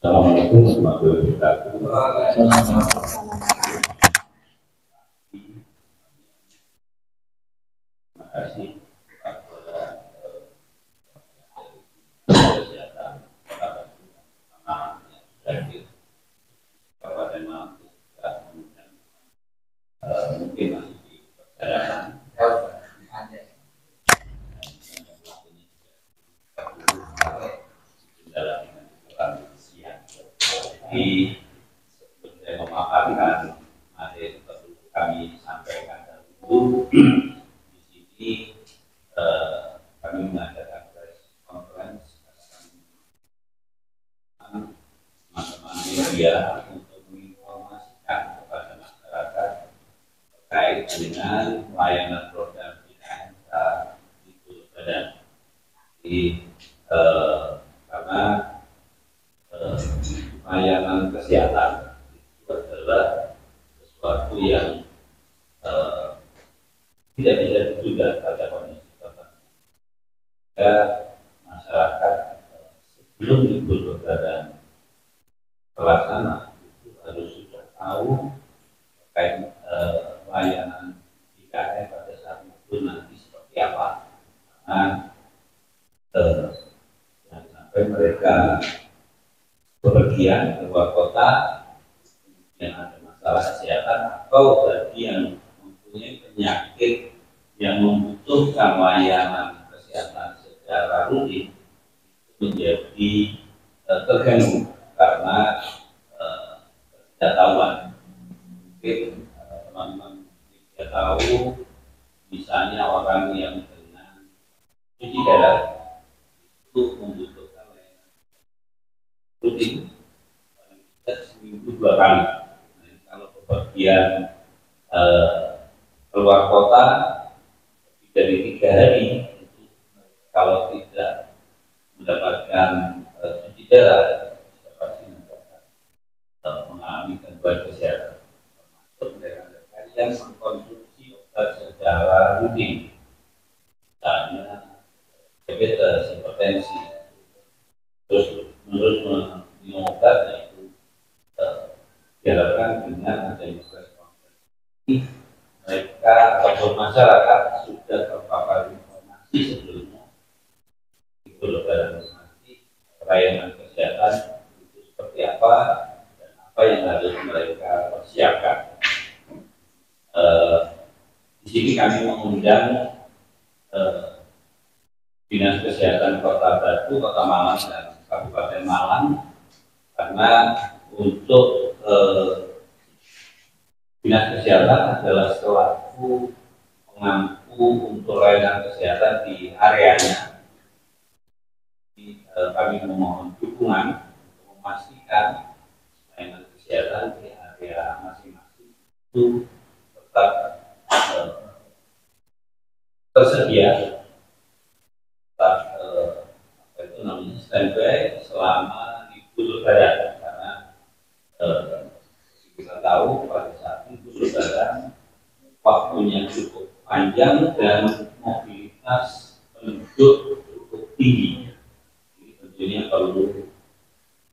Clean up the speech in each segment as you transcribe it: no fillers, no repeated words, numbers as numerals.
Assalamualaikum warahmatullahi wabarakatuh. Terima kasih kepada kesehatan Kabupaten Malang mungkin masih di perjalanan di saya memaparkan materi perlu kami sampaikan dahulu. Di sini kami mengadakan press conference teman-teman media untuk menginformasikan kepada masyarakat terkait dengan layanan program JKN di Pulau Badan. Karena layanan kesehatan itu adalah sesuatu yang tidak bisa ditunda pada kondisi tertentu. Jika masyarakat sebelum libur lebaran terlaksana itu harus sudah tahu terkait layanan JKN pada saat itu nanti seperti apa. Karena jangan sampai mereka bepergian ke luar kota, kemudian ada masalah kesehatan atau bagi yang mempunyai penyakit yang membutuhkan layanan kesehatan secara rutin menjadi terganggu karena ketidaktahuan. Mungkin teman-teman tidak tahu, misalnya orang yang dengan cuci darah itu membutuhkan layanan rutin seminggu 2 kali. Nah, kalau bepergian keluar kota lebih dari 3 hari, itu kalau tidak mendapatkan cuci darah pasti mengalami gangguan kesehatan, termasuk mereka yang mengkonsumsi obat secara rutin, misalnya diabetes, hipertensi, terus minum obat, itu diharapkan dengan adanya respon ini mereka ataupun masyarakat sudah terpapar informasi sebelumnya itu lebaran nanti pelayanan kesehatan itu seperti apa dan apa yang harus mereka persiapkan. Di sini kami mengundang Dinas Kesehatan Kota Batu, Kota Malang dan Kabupaten Malang, karena untuk Dinas Kesehatan adalah selaku pengampu untuk layanan kesehatan di areanya. Kami memohon dukungan untuk memastikan layanan kesehatan di area masing-masing itu tetap tersedia, tetap standby selama libur lebaran, karena kita tahu pada saat libur lebaran waktunya cukup panjang dan mobilitas penduduk cukup tinggi. Jadi tentunya perlu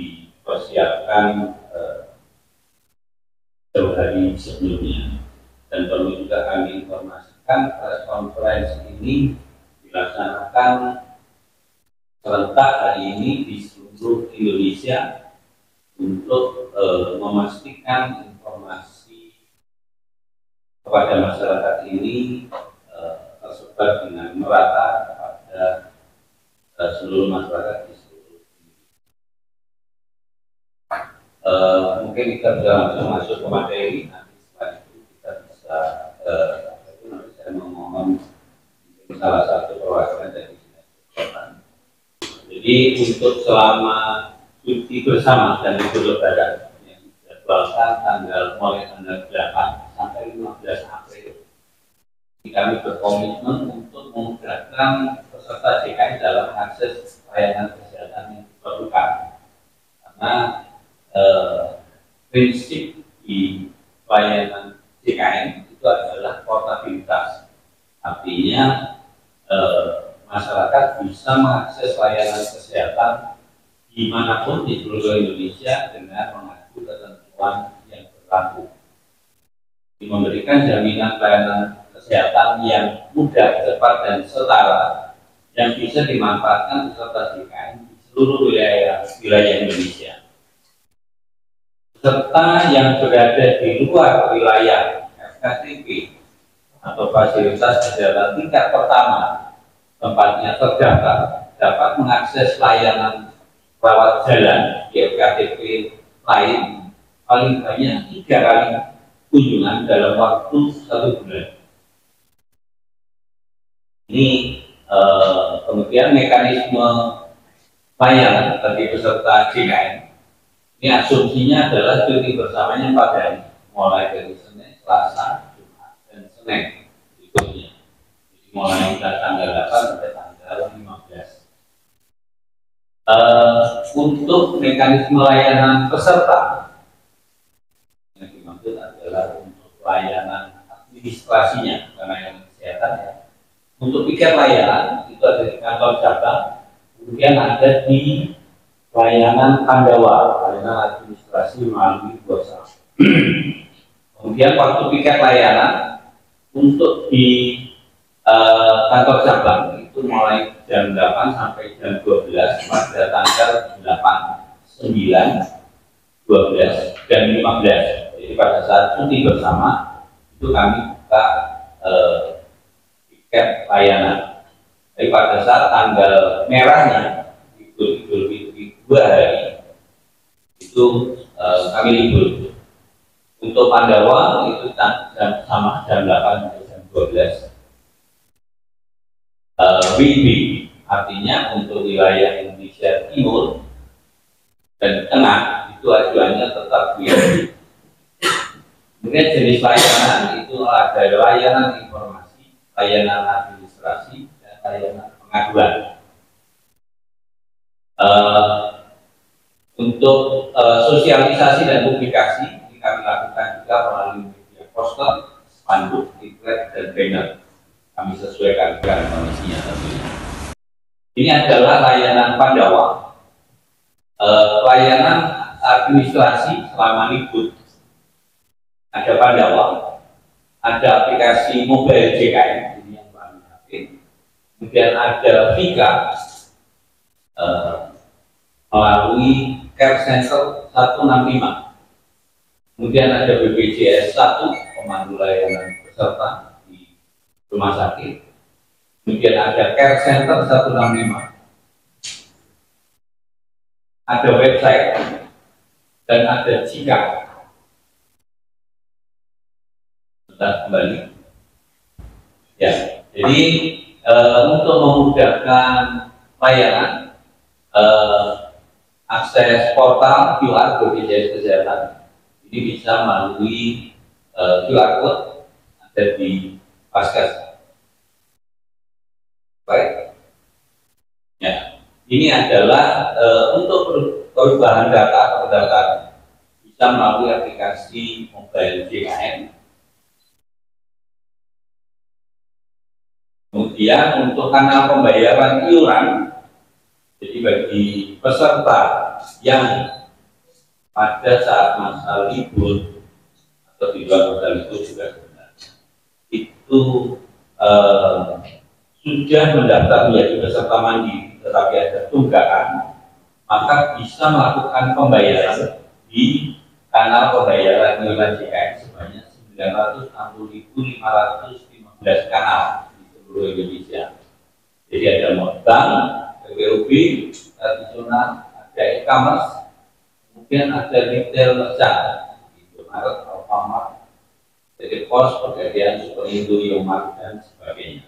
dipersiapkan jauh hari sebelumnya, dan perlu juga kami informasikan press conference ini dilaksanakan serentak hari ini di seluruh Indonesia untuk memastikan informasi kepada masyarakat ini tersebar dengan merata kepada seluruh masyarakat di seluruh Indonesia. Mungkin kita bisa langsung masuk ke materi. Nanti setelah itu kita bisa saya memohon salah satu perwakilan dari Dinas Kesehatan. Jadi untuk selama cuti bersama dan libur lebaran yang dijadwalkan mulai tanggal 8 sampai 15 April, kami berkomitmen untuk memudahkan peserta JKN dalam akses layanan kesehatan yang diperlukan. Karena prinsip di layanan JKN itu adalah portabilitas. Artinya masyarakat bisa mengakses layanan kesehatan dimanapun di seluruh Indonesia dengan mengacu ketentuan yang berlaku. Memberikan jaminan pelayanan kesehatan yang mudah, cepat, dan setara yang bisa dimanfaatkan peserta JKN di seluruh wilayah Indonesia. Peserta yang berada di luar wilayah FKTP atau fasilitas kesehatan tingkat pertama tempatnya terdaftar dapat mengakses layanan rawat jalan di FKTP lain paling banyak 3 kali kunjungan dalam waktu 1 bulan. Ini kemudian mekanisme layanan bagi peserta JKN. Ini asumsinya adalah cuti bersamanya 4 hari, mulai dari Senin, Selasa, Jumat, dan Senin berikutnya. Jadi mulai dari tanggal 8 sampai tanggal 15. Untuk mekanisme layanan peserta yang dimaksud adalah untuk layanan administrasinya, bukan layanan kesehatan ya. Untuk tiket layanan itu ada di kantor cabang, kemudian ada di layanan Pandawa, layanan administrasi melalui Bosa. Kemudian waktu piket layanan untuk di kantor cabang itu mulai jam 8 sampai jam 12 pada tanggal 8, 9, 12, dan 15. Jadi pada saat cuti bersama itu kami buka tiket layanan. Jadi pada saat tanggal merahnya Idul Fitri 2 hari itu kami libur. Untuk Pandawa itu sama jam 8 sampai jam 12. WIB artinya untuk wilayah Indonesia Timur dan Tengah itu acuannya tetap WIB. Kemudian jenis layanan itu ada layanan informasi, layanan administrasi, dan layanan pengaduan. Untuk sosialisasi dan publikasi ini kami lakukan juga melalui media poster, spanduk, leaflet, dan banner. Kami sesuaikan dengan kondisinya tentunya. Ini adalah layanan Pandawa, layanan administrasi selama libur. Ada Pandawa, ada aplikasi mobile JKN, ini yang kami pakai. Kemudian ada Vika melalui Care Center 165. Kemudian ada BPJS 1, pemandu layanan peserta rumah sakit. Kemudian ada Care Center 165. Ada website dan ada Jika. Kita kembali. Ya, jadi untuk memudahkan layanan akses portal QR BPJS Kesehatan ini bisa melalui QR code ada di Paskas. Baik. Ya, ini adalah untuk perubahan data atau pendaftaran bisa melalui aplikasi mobile JKN. Kemudian untuk kanal pembayaran iuran, jadi bagi peserta yang pada saat masa libur atau di luar masa libur juga sebenarnya itu sudah mendaftar menjadi peserta mandiri tetapi ada tunggakan, maka bisa melakukan pembayaran di kanal pembayaran iuran JKN sebanyak 960.515 kanal di seluruh Indonesia. Jadi ada Bank, PPOB, tradisional, ada e-commerce, kemudian ada retail merchant, Indomaret, Alfamart, PT Pos, Pegadaian, Superindo, Yomart, dan sebagainya.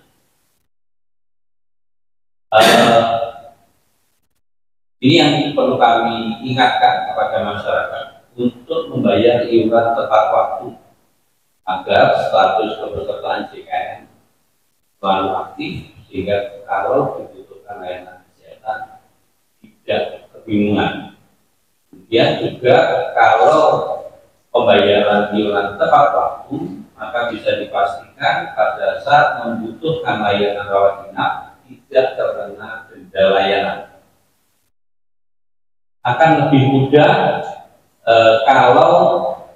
Ini yang perlu kami ingatkan kepada masyarakat untuk membayar iuran tepat waktu agar status kepesertaan JKN selalu aktif sehingga kalau dibutuhkan layanan kesehatan tidak kebingungan. Kemudian juga kalau pembayaran iuran tepat waktu maka bisa dipastikan pada saat membutuhkan layanan rawat inap tidak terkena denda layanan. akan lebih mudah kalau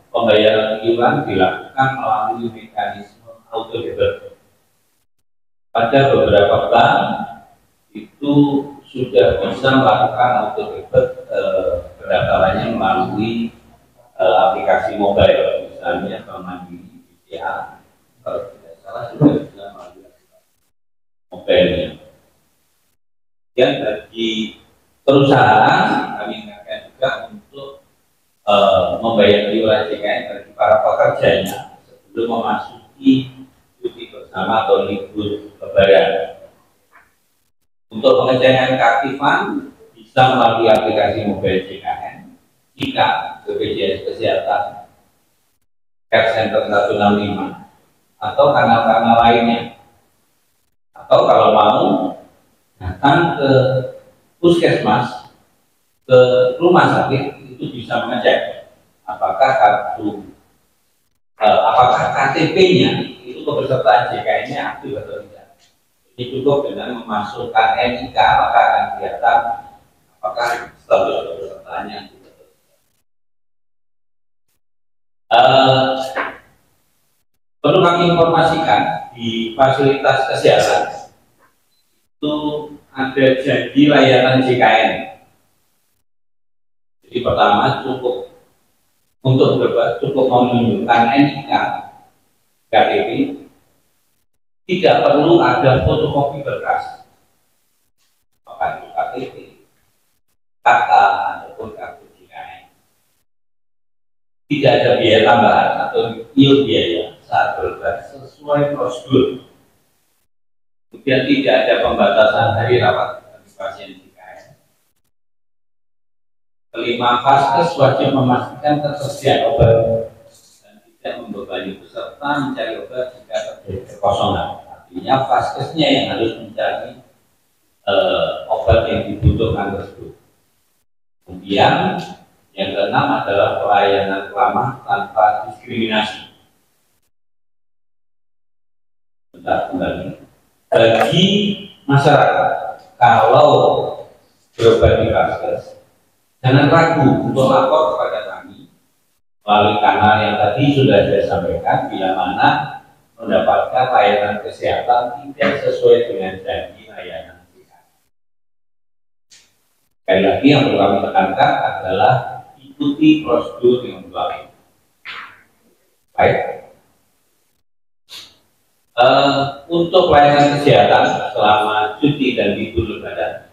pembayaran iuran dilakukan melalui mekanisme auto debit. Pada beberapa bank itu sudah bisa melakukan auto debit pendaftarannya melalui aplikasi mobile, misalnya Bank Mandiri, BCA, kalau tidak salah sudah bisa melalui mobilenya. Dan bagi perusahaan kami ingatkan juga untuk membayar iuran JKN bagi para pekerjanya sebelum memasuki cuti bersama atau libur lebaran. Untuk pengecekan keaktifan bisa melalui aplikasi mobile JKN jika BPJS Kesehatan Care Center 165 atau kanal-kanal lainnya, atau kalau mau datang ke puskesmas, ke rumah sakit, itu bisa mengecek apakah apakah KTP-nya itu kepesertaan JKN-nya aktif atau tidak. Ini cukup dengan memasukkan NIK, maka akan kelihatan apakah status kepesertaannya aktif atau tidak. Perlu kami informasikan di fasilitas kesehatan itu ada janji layanan JKN. Jadi pertama cukup menunjukkan NIK, KTP, tidak perlu ada fotokopi berkas, apakah itu KTP, KK ataupun kartu JKN. Tidak ada biaya tambahan atau biaya saat berobat sesuai prosedur. Kemudian tidak ada pembatasan hari rawat bagi pasien JKN. Kelima, vaskes wajib memastikan ketersediaan obat dan tidak membebani peserta mencari obat jika terjadi kekosongan. Artinya vaskesnya yang harus mencari obat yang dibutuhkan tersebut. Kemudian yang keenam adalah pelayanan ramah tanpa diskriminasi. Kembali. Bagi masyarakat, kalau berobat di vaskes, jangan ragu untuk lapor kepada kami melalui kanal yang tadi sudah saya sampaikan, bila mana mendapatkan layanan kesehatan tidak sesuai dengan janji layanan kesehatan. Sekali lagi yang perlu kami tekankan adalah ikuti prosedur yang berlaku. Baik. Untuk pelayanan kesehatan selama cuti dan libur lebaran,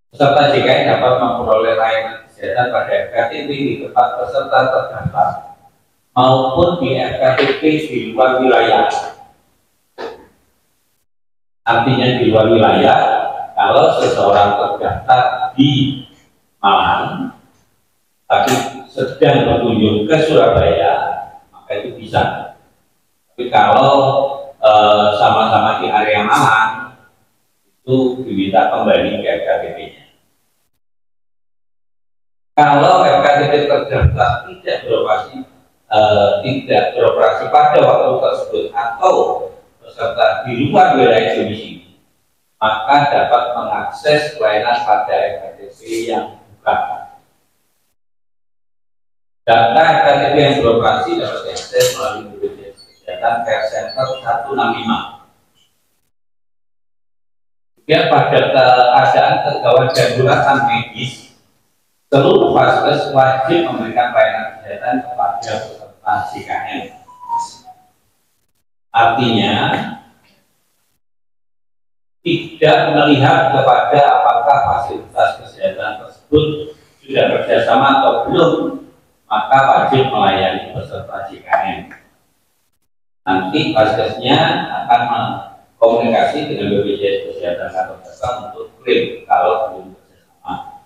peserta JKN dapat memperoleh layanan kesehatan pada FKTP di tempat peserta terdaftar maupun di FKTP di luar wilayah. Artinya di luar wilayah, kalau seseorang terdaftar di Malang tapi sedang berkunjung ke Surabaya, maka itu bisa. Tapi kalau sama-sama di area Malang, itu diminta kembali ke FKTP-nya. Kalau FKTP terdaftar tidak beroperasi pada waktu tersebut atau peserta di luar wilayah domisili, maka dapat mengakses pelayanan pada FKTP yang buka. Data FKTP yang beroperasi dapat diakses melalui BPJS Kesehatan Care Center 165. Kemudian pada keadaan kegawat daruratan medis, seluruh vaskes wajib memberikan pelayanan kesehatan kepada peserta JKN. Artinya, tidak melihat kepada apakah fasilitas kesehatan tersebut sudah kerjasama atau belum, maka wajib melayani peserta JKN. Nanti vaskesnya akan komunikasi dengan BPJS Kesehatan Kantor Cabang untuk klaim kalau belum kerjasama.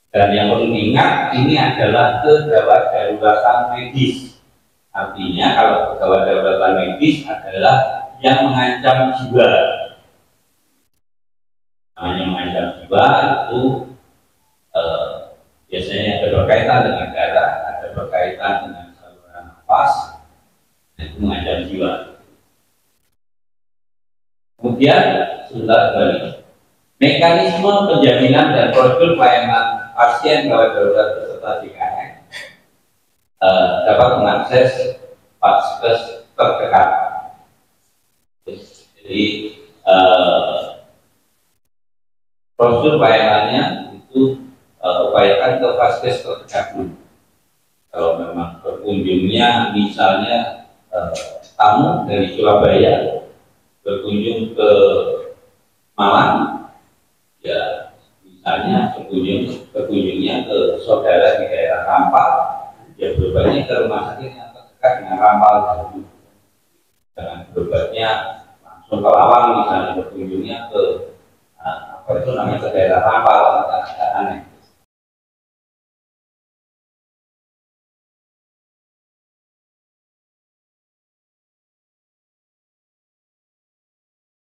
Dan yang perlu diingat, ini adalah kegawat daruratan medis. Artinya kalau kegawat daruratan medis adalah yang mengancam jiwa. Namanya mengancam jiwa itu biasanya ada berkaitan dengan darah, ada berkaitan dengan saluran nafas, itu mengancam jiwa. Kemudian sebentar kembali, mekanisme penjaminan dan prosedur pelayanan pasien gawat darurat peserta JKN dapat mengakses vaskes terdekat. Jadi prosedur pelayanannya itu upayakan ke vaskes terdekat dulu. Kalau memang berkunjungnya misalnya tamu dari Surabaya berkunjung ke Malang, ya misalnya berkunjungnya ke saudara di daerah Rampal, ya berobatnya ke rumah sakit yang terdekat dengan Rampal dulu. Jangan berobatnya langsung ke Lawang, misalnya berkunjungnya ke apa itu namanya ke daerah Rampal, agak aneh.